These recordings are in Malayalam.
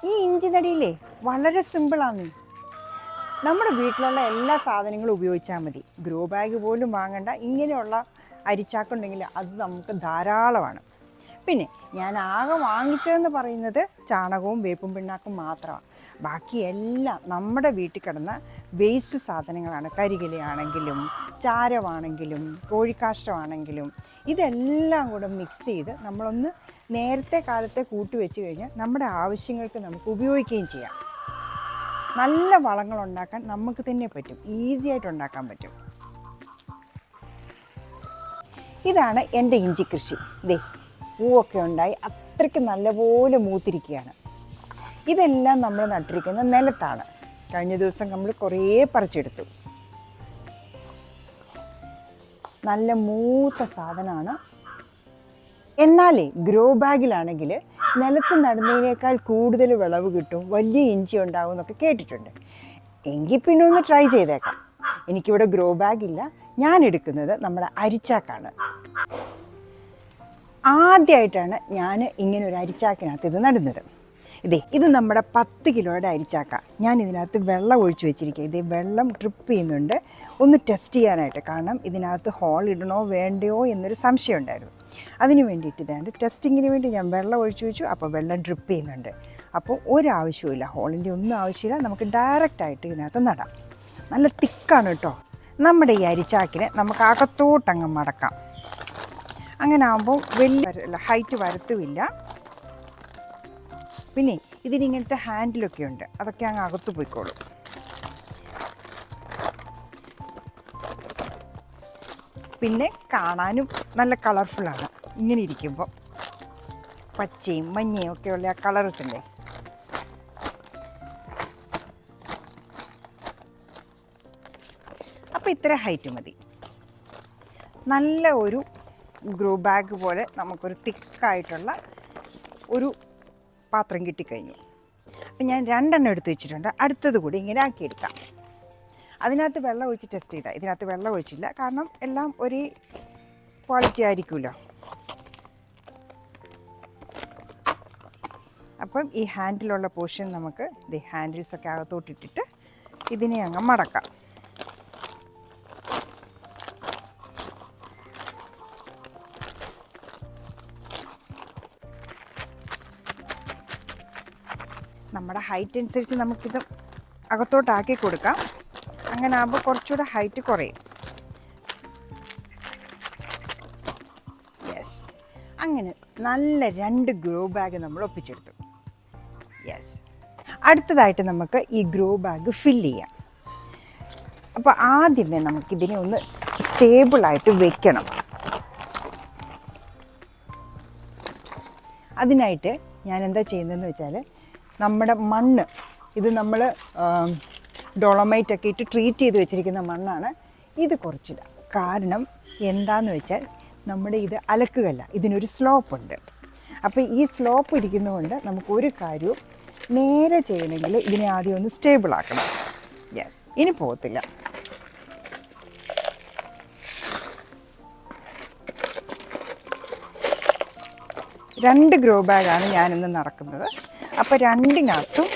ഈ ഇഞ്ചി നടിയില്ലേ വളരെ സിമ്പിളാണ്. നമ്മുടെ വീട്ടിലുള്ള എല്ലാ സാധനങ്ങളും ഉപയോഗിച്ചാൽ മതി. ഗ്രോ ബാഗ് പോലും വാങ്ങണ്ട. ഇങ്ങനെയുള്ള അരിച്ചാക്കുണ്ടെങ്കിൽ അത് നമുക്ക് ധാരാളമാണ്. പിന്നെ ഞാൻ ആകെ വാങ്ങിച്ചതെന്ന് പറയുന്നത് ചാണകവും വേപ്പും പിണ്ണാക്കും മാത്രമാണ്. ബാക്കി എല്ലാം നമ്മുടെ വീട്ടിൽ കിടന്ന വേസ്റ്റ് സാധനങ്ങളാണ്. കരികിലയാണെങ്കിലും ചാരമാണെങ്കിലും കോഴിക്കാഷ്ടമാണെങ്കിലും ഇതെല്ലാം കൂടെ മിക്സ് ചെയ്ത് നമ്മളൊന്ന് നേരത്തെ കാലത്തെ കൂട്ടി വെച്ച് കഴിഞ്ഞാൽ നമ്മുടെ ആവശ്യങ്ങൾക്ക് നമുക്ക് ഉപയോഗിക്കുകയും ചെയ്യാം. നല്ല വളങ്ങൾ ഉണ്ടാക്കാൻ നമുക്ക് തന്നെ പറ്റും. ഈസി ആയിട്ട് ഉണ്ടാക്കാൻ പറ്റും. ഇതാണ് എൻ്റെ ഇഞ്ചി കൃഷി. ദേ പൂവൊക്കെ ഉണ്ടായി അത്രയ്ക്ക് നല്ലപോലെ മൂത്തിരിക്കുകയാണ്. ഇതെല്ലാം നമ്മൾ നട്ടിരിക്കുന്ന നിലത്താണ്. കഴിഞ്ഞ ദിവസം നമ്മൾ കുറേ പറിച്ചെടുത്തു. നല്ല മൂത്ത സാധനമാണ്. എന്നാലേ ഗ്രോ ബാഗിലാണെങ്കിൽ നിലത്ത് നടുന്നതിനേക്കാൾ കൂടുതൽ വിളവ് കിട്ടും, വലിയ ഇഞ്ചി ഉണ്ടാവും എന്നൊക്കെ കേട്ടിട്ടുണ്ട്. എങ്കിൽ പിന്നെ ഒന്ന് ട്രൈ ചെയ്തേക്കാം. എനിക്കിവിടെ ഗ്രോ ബാഗില്ല. ഞാൻ എടുക്കുന്നത് നമ്മുടെ അരിച്ചാക്കാണ്. ആദ്യമായിട്ടാണ് ഞാൻ ഇങ്ങനെ ഒരു അരിച്ചാക്കിനകത്ത് ഇത് നടുന്നത്. ഇത് നമ്മുടെ 10 കിലോയുടെ അരിച്ചാക്ക. ഞാൻ ഇതിനകത്ത് വെള്ളം ഒഴിച്ചു വെച്ചിരിക്കുക. ഇതേ വെള്ളം ഡ്രിപ്പ് ചെയ്യുന്നുണ്ട്, ഒന്ന് ടെസ്റ്റ് ചെയ്യാനായിട്ട്. കാരണം ഇതിനകത്ത് ഹോൾ ഇടണോ വേണ്ടയോ എന്നൊരു സംശയം ഉണ്ടായിരുന്നു. അതിന് വേണ്ടിയിട്ട് ഇതാണ്ട് ടെസ്റ്റിങ്ങിന് വേണ്ടി ഞാൻ വെള്ളം ഒഴിച്ചു വെച്ചു. അപ്പോൾ വെള്ളം ഡ്രിപ്പ് ചെയ്യുന്നുണ്ട്. അപ്പോൾ ഒരാവശ്യമില്ല, ഹോളിൻ്റെ ഒന്നും ആവശ്യമില്ല. നമുക്ക് ഡയറക്റ്റായിട്ട് ഇതിനകത്ത് നടാം. നല്ല തിക്കാണ് കേട്ടോ. നമ്മുടെ ഈ അരിച്ചാക്കിനെ നമുക്ക് അകത്തോട്ടങ്ങ് മടക്കാം. അങ്ങനെ ആകുമ്പോൾ വലിയ ഹൈറ്റ് വരത്തുമില്ല. പിന്നെ ഇതിനിങ്ങനത്തെ ഹാൻഡിലൊക്കെ ഉണ്ട്, അതൊക്കെ അങ്ങ് അകത്ത് പോയിക്കോളും. പിന്നെ കാണാനും നല്ല കളർഫുള്ളാണ്. ഇങ്ങനെ ഇരിക്കുമ്പോൾ പച്ചയും മഞ്ഞയും ഒക്കെയുള്ള ആ കളർസ് ഉണ്ട്. അപ്പോൾ ഇത്ര ഹൈറ്റ് മതി. നല്ല ഒരു ഗ്രോ ബാഗ് പോലെ നമുക്കൊരു തിക്കായിട്ടുള്ള ഒരു പാത്രം കിട്ടിക്കഴിഞ്ഞു. അപ്പം ഞാൻ 2 എണ്ണം എടുത്ത് വെച്ചിട്ടുണ്ട്. അടുത്തത് കൂടി ഇങ്ങനെ ആക്കിയെടുക്കാം. അതിനകത്ത് വെള്ളം ഒഴിച്ച് ടെസ്റ്റ് ചെയ്താൽ. ഇതിനകത്ത് വെള്ളം ഒഴിച്ചില്ല, കാരണം എല്ലാം ഒരേ ക്വാളിറ്റി ആയിരിക്കുമല്ലോ. അപ്പം ഈ ഹാൻഡിലുള്ള പോർഷൻ നമുക്ക് ഹാൻഡിൽസൊക്കെ അകത്തോട്ടിട്ടിട്ട് ഇതിനെ അങ്ങ് മടക്കാം. നമ്മുടെ ഹൈറ്റ് അനുസരിച്ച് നമുക്കിത് അകത്തോട്ടാക്കി കൊടുക്കാം. അങ്ങനെ ആകുമ്പോൾ കുറച്ചുകൂടെ ഹൈറ്റ് കുറയും. യെസ്, അങ്ങനെ നല്ല 2 ഗ്രോ ബാഗ് നമ്മൾ ഒപ്പിച്ചെടുത്തു. യെസ്, അടുത്തതായിട്ട് നമുക്ക് ഈ ഗ്രോ ബാഗ് ഫില്ല് ചെയ്യാം. അപ്പോൾ ആദ്യമേ നമുക്കിതിനെ ഒന്ന് സ്റ്റേബിളായിട്ട് വെക്കണം. അതിനായിട്ട് ഞാൻ എന്താ ചെയ്യുന്നതെന്ന് വെച്ചാൽ, നമ്മുടെ മണ്ണ് ഇത് നമ്മൾ ഡോളമൈറ്റൊക്കെ ഇട്ട് ട്രീറ്റ് ചെയ്ത് വെച്ചിരിക്കുന്ന മണ്ണാണ്. ഇത് കുറച്ചില്ല. കാരണം എന്താണെന്ന് വെച്ചാൽ നമ്മുടെ ഇത് അലക്കുകല്ല, ഇതിനൊരു സ്ലോപ്പുണ്ട്. അപ്പോൾ ഈ സ്ലോപ്പ് ഇരിക്കുന്നതുകൊണ്ട് നമുക്കൊരു കാര്യവും നേരെ ചെയ്യണമെങ്കിൽ ഇതിനെ ആദ്യം ഒന്ന് സ്റ്റേബിളാക്കണം. യെസ്, ഇനി പോകത്തില്ല. രണ്ട് ഗ്രോ ബാഗാണ് ഞാനിന്ന് നടക്കുന്നത്. അപ്പോൾ രണ്ടിനകത്തും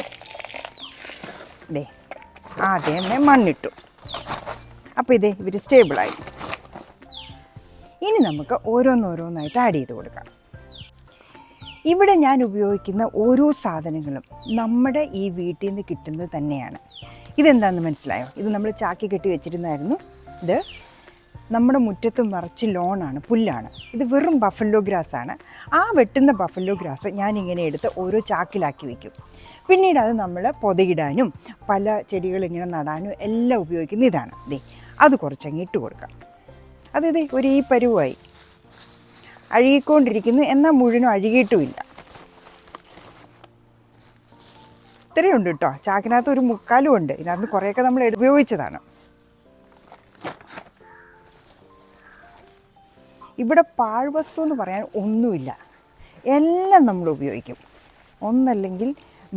ആദ്യമേ മണ്ണിട്ടു. അപ്പോൾ ഇവർ സ്റ്റേബിളായി. ഇനി നമുക്ക് ഓരോന്നോരോന്നായിട്ട് ആഡ് ചെയ്ത് കൊടുക്കാം. ഇവിടെ ഞാൻ ഉപയോഗിക്കുന്ന ഓരോ സാധനങ്ങളും നമ്മുടെ ഈ വീട്ടിൽ നിന്ന് കിട്ടുന്നത് തന്നെയാണ്. ഇതെന്താണെന്ന് മനസ്സിലായോ? ഇത് നമ്മൾ ചാക്കി കെട്ടി വെച്ചിരുന്നായിരുന്നു. ഇത് നമ്മുടെ മുറ്റത്ത് മറിച്ച് ലോണാണ്, പുല്ലാണ്. ഇത് വെറും ബഫല്ലോ ഗ്രാസാണ്. ആ വെട്ടുന്ന ബഫല്ലോ ഗ്രാസ് ഞാനിങ്ങനെ എടുത്ത് ഓരോ ചാക്കിലാക്കി വയ്ക്കും. പിന്നീട് അത് നമ്മൾ പൊതയിടാനും പല ചെടികളിങ്ങനെ നടാനും എല്ലാം ഉപയോഗിക്കുന്ന ഇതാണ്. അത് കുറച്ചങ്ങ് ഇട്ട് കൊടുക്കാം. അത് ഒരു ഈ പരുവായി അഴുകിക്കൊണ്ടിരിക്കുന്നു, എന്നാൽ മുഴുവനും അഴുകിയിട്ടുമില്ല. ഇത്രയുണ്ട് കേട്ടോ. ചാക്കിനകത്ത് ഒരു മുക്കാലും ഉണ്ട്. ഇതിനകത്ത് കുറേയൊക്കെ നമ്മൾ ഉപയോഗിച്ചതാണ്. ഇവിടെ പാഴ്വസ്തു എന്ന് പറയാൻ ഒന്നുമില്ല. എല്ലാം നമ്മൾ ഉപയോഗിക്കും. ഒന്നല്ലെങ്കിൽ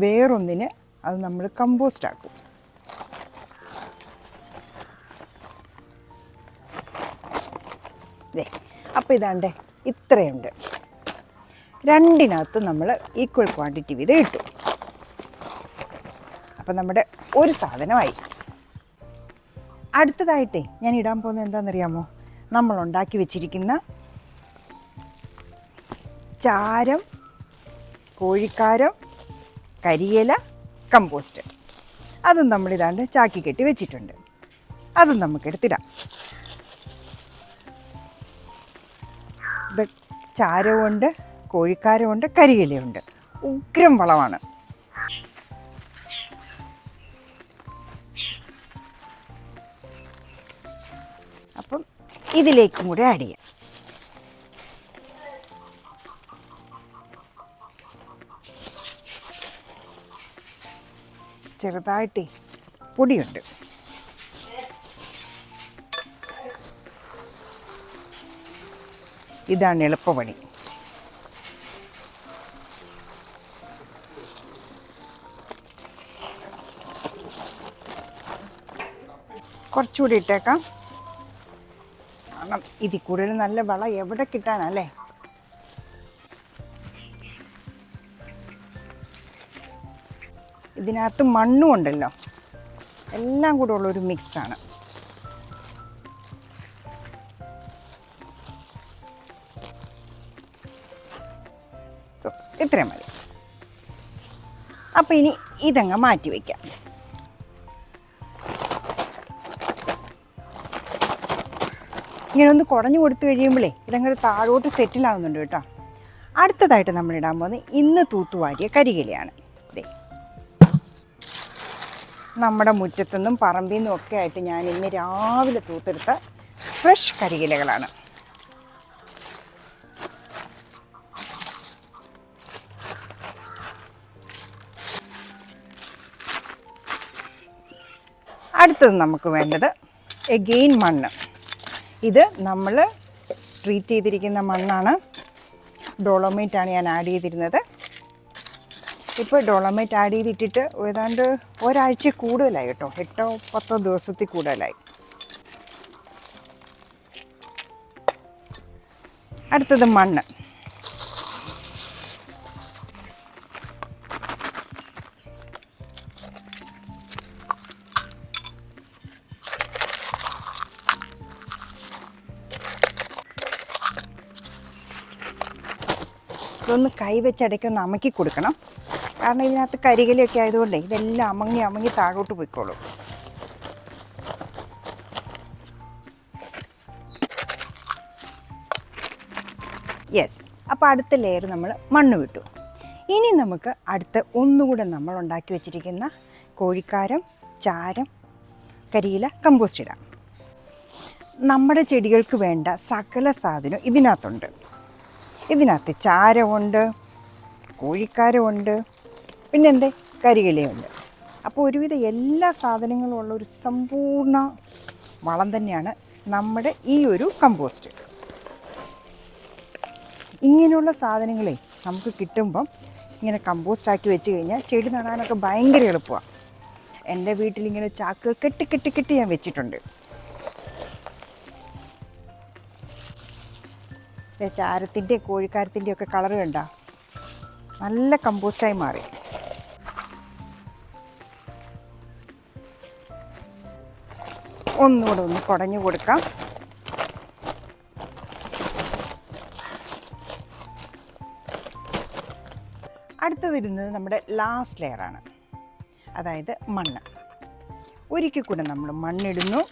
വേറൊന്നിന് അത് നമ്മൾ കമ്പോസ്റ്റ് ആക്കും. അപ്പോൾ ഇതാണ്ടേ ഇത്രയുണ്ട്. രണ്ടിനകത്ത് നമ്മൾ ഈക്വൽ ക്വാണ്ടിറ്റി വീതം ഇട്ടു. അപ്പം നമ്മുടെ ഒരു സാധനമായി. അടുത്തതായിട്ടേ ഞാൻ ഇടാൻ പോകുന്നത് എന്താണെന്നറിയാമോ? നമ്മൾ ഉണ്ടാക്കി വെച്ചിരിക്കുന്ന ചാരം, കോഴിക്കാരം, കരിയില, കമ്പോസ്റ്റ്. അതും നമ്മളിതാണ്ട് ചാക്കി കെട്ടി വെച്ചിട്ടുണ്ട്. അതും നമുക്കെടുത്തിടാം. ഇത് ചാരമുണ്ട്, കോഴിക്കാരമുണ്ട്, കരിയിലയുണ്ട്. ഉഗ്രം വളമാണ്. അപ്പം ഇതിലേക്കും കൂടെ ആഡ് ചെയ്യാം. ചെറുതായിട്ട് പൊടിയുണ്ട്. ഇതാണ് എളുപ്പപണി. കുറച്ചുകൂടി ഇട്ടേക്കാം. കാരണം ഇതിൽ കൂടുതൽ നല്ല വളം എവിടെ കിട്ടാനല്ലേ. ഇതിനകത്ത് മണ്ണും ഉണ്ടല്ലോ, എല്ലാം കൂടെ ഉള്ളൊരു മിക്സാണ്. ഇത്രയും മതി. അപ്പം ഇനി ഇതങ്ങ് മാറ്റി വയ്ക്കാം. ഇങ്ങനെ ഒന്ന് കുടഞ്ഞു കൊടുത്തു കഴിയുമ്പോഴേ ഇതങ്ങോട്ട് താഴോട്ട് സെറ്റിലാകുന്നുണ്ട് കേട്ടോ. അടുത്തതായിട്ട് നമ്മൾ ഇടാൻ പോകുന്നത് ഇന്ന് തൂത്തുവാരിയ കരിയിലയാണ്. നമ്മുടെ മുറ്റത്തുനിന്നും പറമ്പിൽ നിന്നും ഒക്കെ ആയിട്ട് ഞാൻ ഇന്ന് രാവിലെ തൂത്തെടുത്ത ഫ്രഷ് കരിയിലകളാണ്. അടുത്തത് നമുക്ക് വേണ്ടത് എഗെയിൻ മണ്ണ്. ഇത് നമ്മൾ ട്രീറ്റ് ചെയ്തിരിക്കുന്ന മണ്ണാണ്. ഡോളോമൈറ്റാണ് ഞാൻ ആഡ് ചെയ്തിരുന്നത്. ഇപ്പോൾ ഡോളോമൈറ്റ് ആഡ് ചെയ്തിട്ടിട്ട് ഏതാണ്ട് ഒരാഴ്ച കൂടുതലായി കേട്ടോ. 8-10 ദിവസത്തിൽ കൂടുതലായി. അടുത്തത് മണ്ണ്. ഇതൊന്ന് കൈവച്ചടയ്ക്കൊന്ന് അമക്കി കൊടുക്കണം. കാരണം ഇതിനകത്ത് കരികിലൊക്കെ ആയതുകൊണ്ടേ ഇതെല്ലാം അമങ്ങി താഴോട്ട് പോയിക്കോളും. യെസ്. അപ്പോൾ അടുത്ത ലെയർ നമ്മൾ മണ്ണ് വിട്ടു. ഇനി നമുക്ക് അടുത്ത ഒന്നുകൂടെ നമ്മൾ ഉണ്ടാക്കി വെച്ചിരിക്കുന്ന കോഴിക്കാരം, ചാരം, കരിയില, കമ്പോസ്റ്റ് ഇടാം. നമ്മുടെ ചെടികൾക്ക് വേണ്ട സകല സാധനവും ഇതിനകത്തുണ്ട്. ഇതിനകത്ത് ചാരമുണ്ട്, കോഴിക്കാരമുണ്ട്, പിന്നെ എന്തേ കരിയിലയുണ്ട്. അപ്പോൾ ഒരുവിധ എല്ലാ സാധനങ്ങളും ഉള്ള ഒരു സമ്പൂർണ്ണ വളം തന്നെയാണ് നമ്മുടെ ഈ ഒരു കമ്പോസ്റ്റ്. ഇങ്ങനെയുള്ള സാധനങ്ങളെ നമുക്ക് കിട്ടുമ്പം ഇങ്ങനെ കമ്പോസ്റ്റാക്കി വെച്ച് കഴിഞ്ഞാൽ ചെടി നടാനൊക്കെ ഭയങ്കര എളുപ്പമാണ്. എൻ്റെ വീട്ടിലിങ്ങനെ ചാക്കുകൾ കെട്ടി ഞാൻ വെച്ചിട്ടുണ്ട്. ചാരത്തിൻ്റെ കോഴിക്കാരത്തിൻ്റെ ഒക്കെ കളറ് കണ്ട നല്ല കമ്പോസ്റ്റായി മാറി. ഒന്നുകൂടെ ഒന്ന് കുടഞ്ഞു കൊടുക്കാം. അടുത്തതിരുന്നത് നമ്മുടെ ലാസ്റ്റ് ലെയറാണ്, അതായത് മണ്ണ്. ഒരിക്കൽ കൂടെ നമ്മൾ മണ്ണിടുന്നു.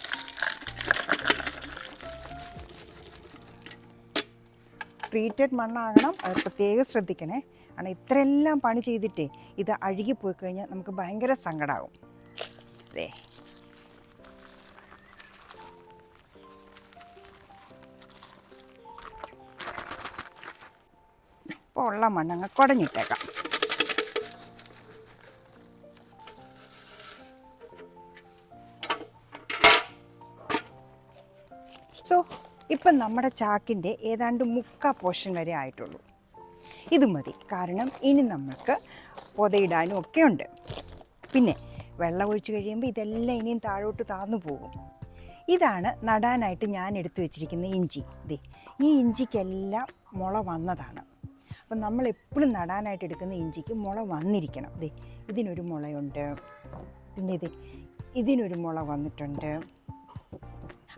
ട്രീറ്റഡ് മണ്ണാകണം, അത് പ്രത്യേകം ശ്രദ്ധിക്കണേ. കാരണം ഇത്രയെല്ലാം പണി ചെയ്തിട്ടേ ഇത് അഴുകിപ്പോയി കഴിഞ്ഞാൽ നമുക്ക് ഭയങ്കര സങ്കടമാകും. അതെ, ഇപ്പോൾ ഉള്ള മണ്ണങ്ങ് കുടഞ്ഞിട്ടേക്കാം. സോ ഇപ്പം നമ്മുടെ ചാക്കിൻ്റെ ഏതാണ്ട് 1/4 പോർഷൻ വരെ ആയിട്ടുള്ളൂ. ഇത് മതി. കാരണം ഇനി നമുക്ക് പൊതയിടാനും ഒക്കെ ഉണ്ട്. പിന്നെ വെള്ളം ഒഴിച്ച് കഴിയുമ്പോൾ ഇതെല്ലാം ഇനിയും താഴോട്ട് താഴ്ന്നു പോകും. ഇതാണ് നടാനായിട്ട് ഞാൻ എടുത്തു വെച്ചിരിക്കുന്ന ഇഞ്ചി. ദേ, ഈ ഇഞ്ചിക്കെല്ലാം മുള വന്നതാണ്. അപ്പം നമ്മൾ എപ്പോഴും നടാനായിട്ട് എടുക്കുന്ന ഇഞ്ചിക്ക് മുള വന്നിരിക്കണം. ദേ, ഇതിനൊരു മുളയുണ്ട്, പിന്നെ ഇതിനൊരു മുള വന്നിട്ടുണ്ട്.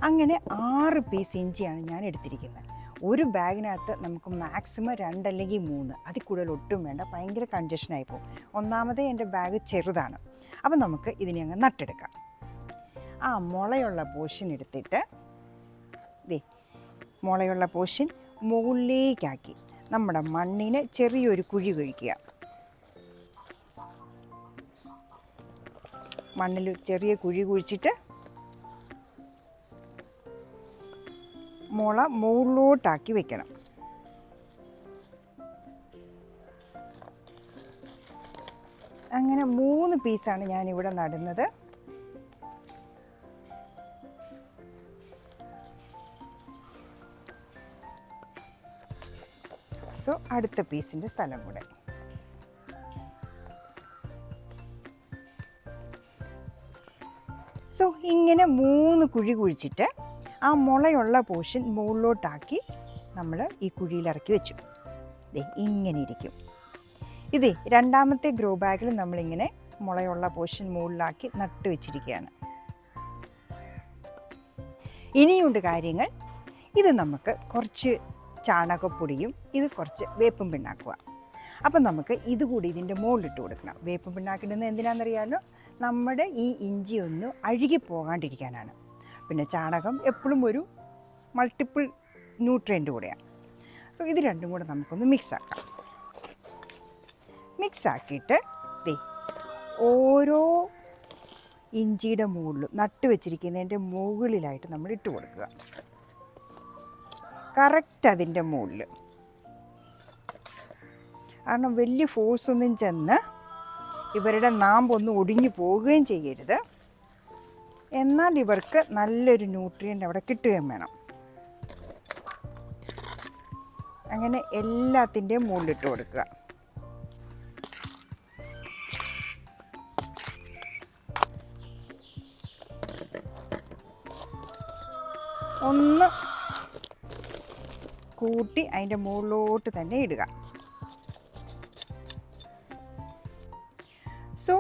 അങ്ങനെ 6 പീസ് ഇഞ്ചിയാണ് ഞാൻ എടുത്തിരിക്കുന്നത്. ഒരു ബാഗിനകത്ത് നമുക്ക് മാക്സിമം 2 അല്ലെങ്കിൽ 3, അതിൽ കൂടുതൽ ഒട്ടും വേണ്ട, ഭയങ്കര കൺജഷനായി പോകും. ഒന്നാമതേ എൻ്റെ ബാഗ് ചെറുതാണ്. അപ്പം നമുക്ക് ഇതിനെ അങ്ങ് നട്ടെടുക്കാം. ആ മുളയുള്ള പോർഷൻ എടുത്തിട്ട് മുളയുള്ള പോർഷൻ മുകളിലേക്കാക്കി നമ്മുടെ മണ്ണിന് ചെറിയൊരു കുഴി കുഴിക്കുക. മണ്ണിൽ ചെറിയ കുഴി കുഴിച്ചിട്ട് മുള മുകളിലോട്ടാക്കി വെക്കണം. അങ്ങനെ 3 പീസാണ് ഞാനിവിടെ നടുന്നത്. സോ അടുത്ത പീസിൻ്റെ സ്ഥലം കൂടെ. സോ ഇങ്ങനെ 3 കുഴി കുഴിച്ചിട്ട് ആ മുളയുള്ള പോർഷൻ മുകളിലോട്ടാക്കി നമ്മൾ ഈ കുഴിയിലിറക്കി വെച്ചു. ഇങ്ങനെ ഇരിക്കും. രണ്ടാമത്തെ ഗ്രോ ബാഗിൽ നമ്മളിങ്ങനെ മുളയുള്ള പോർഷൻ മുകളിലാക്കി നട്ട് വെച്ചിരിക്കുകയാണ്. ഇനിയുണ്ട് കാര്യങ്ങൾ. ഇത് നമുക്ക് കുറച്ച് ചാണകപ്പൊടിയും കുറച്ച് വേപ്പും പിണ്ണാക്കുക. അപ്പം നമുക്ക് ഇതുകൂടി ഇതിൻ്റെ മുകളിലിട്ട് കൊടുക്കണം. വേപ്പും പിണ്ണാക്കിടുന്നത് എന്തിനാണെന്നറിയാമല്ലോ? നമ്മുടെ ഈ ഇഞ്ചി ഒന്ന് അഴുകിപ്പോകാണ്ടിരിക്കാനാണ്. പിന്നെ ചാണകം എപ്പോഴും ഒരു മൾട്ടിപ്പിൾ ന്യൂട്രിയൻ്റ് കൂടെയാണ്. സോ ഇത് രണ്ടും കൂടെ നമുക്കൊന്ന് മിക്സാക്കാം. മിക്സാക്കിയിട്ട് ഓരോ ഇഞ്ചിയുടെ മുകളിലും നട്ട് വെച്ചിരിക്കുന്നതിൻ്റെ മുകളിലായിട്ട് നമ്മൾ ഇട്ട് കൊടുക്കുക. കറക്റ്റ് അതിൻ്റെ മുകളിൽ. കാരണം വലിയ ഫോഴ്സൊന്നും ചെന്ന് ഇവരുടെ നാമ്പൊന്നും ഒടിഞ്ഞു പോവുകയും ചെയ്യരുത്. എന്നാൽ ഇവർക്ക് നല്ലൊരു ന്യൂട്രിയൻ്റ് അവിടെ കിട്ടുകയും വേണം. അങ്ങനെ എല്ലാത്തിൻ്റെയും മുകളിലിട്ട് കൊടുക്കുക. ഒന്ന് കൂട്ടി അതിൻ്റെ മുകളിലോട്ട് തന്നെ ഇടുക. സോ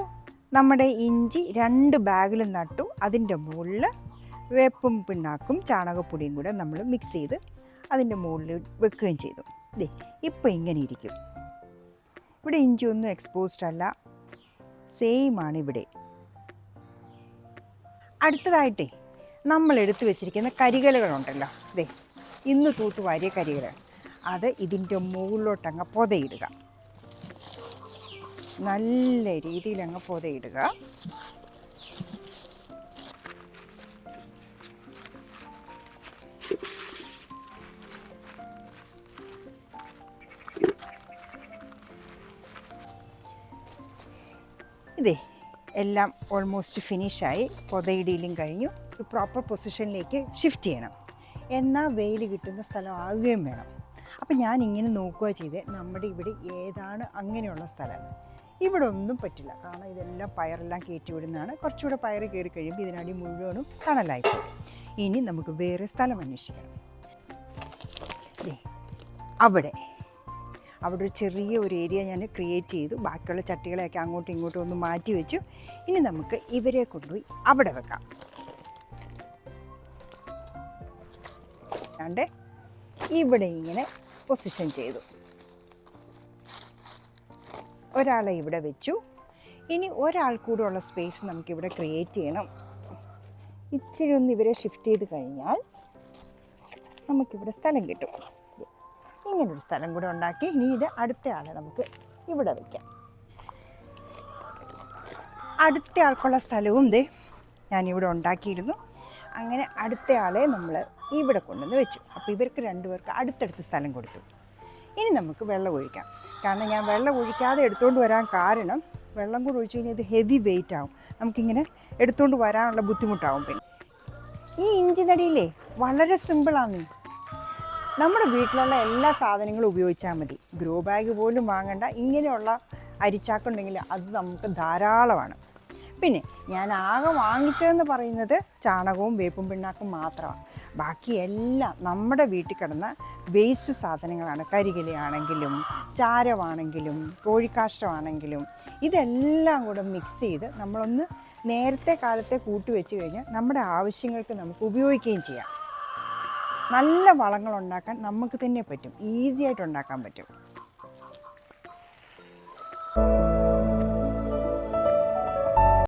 നമ്മുടെ ഇഞ്ചി 2 ബാഗിൽ നട്ടു. അതിൻ്റെ മുകളിൽ വേപ്പും പിണ്ണാക്കും ചാണകപ്പൊടിയും കൂടെ നമ്മൾ മിക്സ് ചെയ്ത് അതിൻ്റെ മുകളിൽ വെക്കുകയും ചെയ്തു. ഇപ്പോൾ ഇങ്ങനെ ഇരിക്കും. ഇവിടെ ഇഞ്ചി ഒന്നും എക്സ്പോസ്ഡ് അല്ല, സെയിമാണ് ഇവിടെ. അടുത്തതായിട്ടേ നമ്മൾ എടുത്തു വെച്ചിരിക്കുന്ന കരികലകളുണ്ടല്ലോ, ഇന്ന് തൂത്ത് വാരിയ കരികല, അത് ഇതിൻ്റെ മുകളിലോട്ടങ്ങ് പൊതയിടുക. നല്ല രീതിയിൽ അങ്ങ് പൊതയിടുക. എല്ലാം ഓൾമോസ്റ്റ് ഫിനിഷായി. പൊതയിടയിലും കഴിഞ്ഞു. പ്രോപ്പർ പൊസിഷനിലേക്ക് ഷിഫ്റ്റ് ചെയ്യണം. എന്നാൽ വെയിൽ കിട്ടുന്ന സ്ഥലം ആകുകയും വേണം. അപ്പം ഞാൻ ഇങ്ങനെ നോക്കുക ചെയ്ത് നമ്മുടെ ഇവിടെ ഏതാണ് അങ്ങനെയുള്ള സ്ഥലം. ഇവിടെ ഒന്നും പറ്റില്ല, കാരണം ഇതെല്ലാം പയറെല്ലാം കയറ്റി വിടുന്നതാണ്. കുറച്ചുകൂടെ പയർ കയറി കഴിയുമ്പോൾ ഇതിനടി മുഴുവനും തണലായിപ്പോകും. ഇനി നമുക്ക് വേറെ സ്ഥലം അന്വേഷിക്കണം. അവിടെ ഒരു ചെറിയ ഒരു ഏരിയ ഞാൻ ക്രിയേറ്റ് ചെയ്തു. ബാക്കിയുള്ള ചട്ടികളെയൊക്കെ അങ്ങോട്ടും ഇങ്ങോട്ടും ഒന്ന് മാറ്റി വെച്ചു. ഇനി നമുക്ക് ഇവരെ കൊണ്ടുപോയി അവിടെ വെക്കാം. ഇവിടെ ഇങ്ങനെ പൊസിഷൻ ചെയ്തു. ഒരാളെ ഇവിടെ വെച്ചു. ഇനി ഒരാൾ കൂടെ ഉള്ള സ്പേസ് നമുക്കിവിടെ ക്രിയേറ്റ് ചെയ്യണം. ഇച്ചിരി ഒന്ന് ഇവരെ ഷിഫ്റ്റ് ചെയ്ത് കഴിഞ്ഞാൽ നമുക്കിവിടെ സ്ഥലം കിട്ടും. ഇങ്ങനൊരു സ്ഥലം കൂടെ ഉണ്ടാക്കി ഇനി ഇത് അടുത്ത ആളെ നമുക്ക് ഇവിടെ വയ്ക്കാം. അടുത്ത ആൾക്കുള്ള സ്ഥലവും ഞാനിവിടെ ഉണ്ടാക്കിയിരുന്നു. അങ്ങനെ അടുത്ത ആളെ നമ്മൾ ഇവിടെ കൊണ്ടുവന്ന് വെച്ചു. അപ്പോൾ ഇവർക്ക് 2 പേർക്ക് അടുത്തടുത്ത് സ്ഥലം കൊടുത്തു. ഇനി നമുക്ക് വെള്ളം ഒഴിക്കാം. കാരണം ഞാൻ വെള്ളം ഒഴിക്കാതെ എടുത്തുകൊണ്ട് വരാൻ കാരണം, വെള്ളം കൂടെ ഒഴിച്ച് കഴിഞ്ഞാൽ ഇത് ഹെവി വെയിറ്റ് ആവും, നമുക്കിങ്ങനെ എടുത്തുകൊണ്ട് വരാനുള്ള ബുദ്ധിമുട്ടാവും. പിന്നെ ഈ ഇഞ്ചി നടിയില്ലേ വളരെ സിമ്പിളാണ്. നമ്മുടെ വീട്ടിലുള്ള എല്ലാ സാധനങ്ങളും ഉപയോഗിച്ചാൽ മതി. ഗ്രോ ബാഗ് പോലും വാങ്ങണ്ട. ഇങ്ങനെയുള്ള അരിച്ചാക്കുണ്ടെങ്കിൽ അത് നമുക്ക് ധാരാളമാണ്. പിന്നെ ഞാൻ ആകെ വാങ്ങിച്ചതെന്ന് പറയുന്നത് ചാണകവും വേപ്പും പിണ്ണാക്കും മാത്രമാണ്. ബാക്കി എല്ലാം നമ്മുടെ വീട്ടിൽ കിടന്ന വേസ്റ്റ് സാധനങ്ങളാണ്. കരികിലയാണെങ്കിലും ചാരമാണെങ്കിലും കോഴിക്കാഷ്ടമാണെങ്കിലും ഇതെല്ലാം കൂടെ മിക്സ് ചെയ്ത് നമ്മളൊന്ന് നേരത്തെ കാലത്തെ കൂട്ടി വെച്ച് കഴിഞ്ഞാൽ നമ്മുടെ ആവശ്യങ്ങൾക്ക് നമുക്ക് ഉപയോഗിക്കുകയും ചെയ്യാം. നല്ല വളങ്ങൾ ഉണ്ടാക്കാൻ നമുക്ക് തന്നെ പറ്റും, ഈസി ആയിട്ട് ഉണ്ടാക്കാൻ പറ്റും.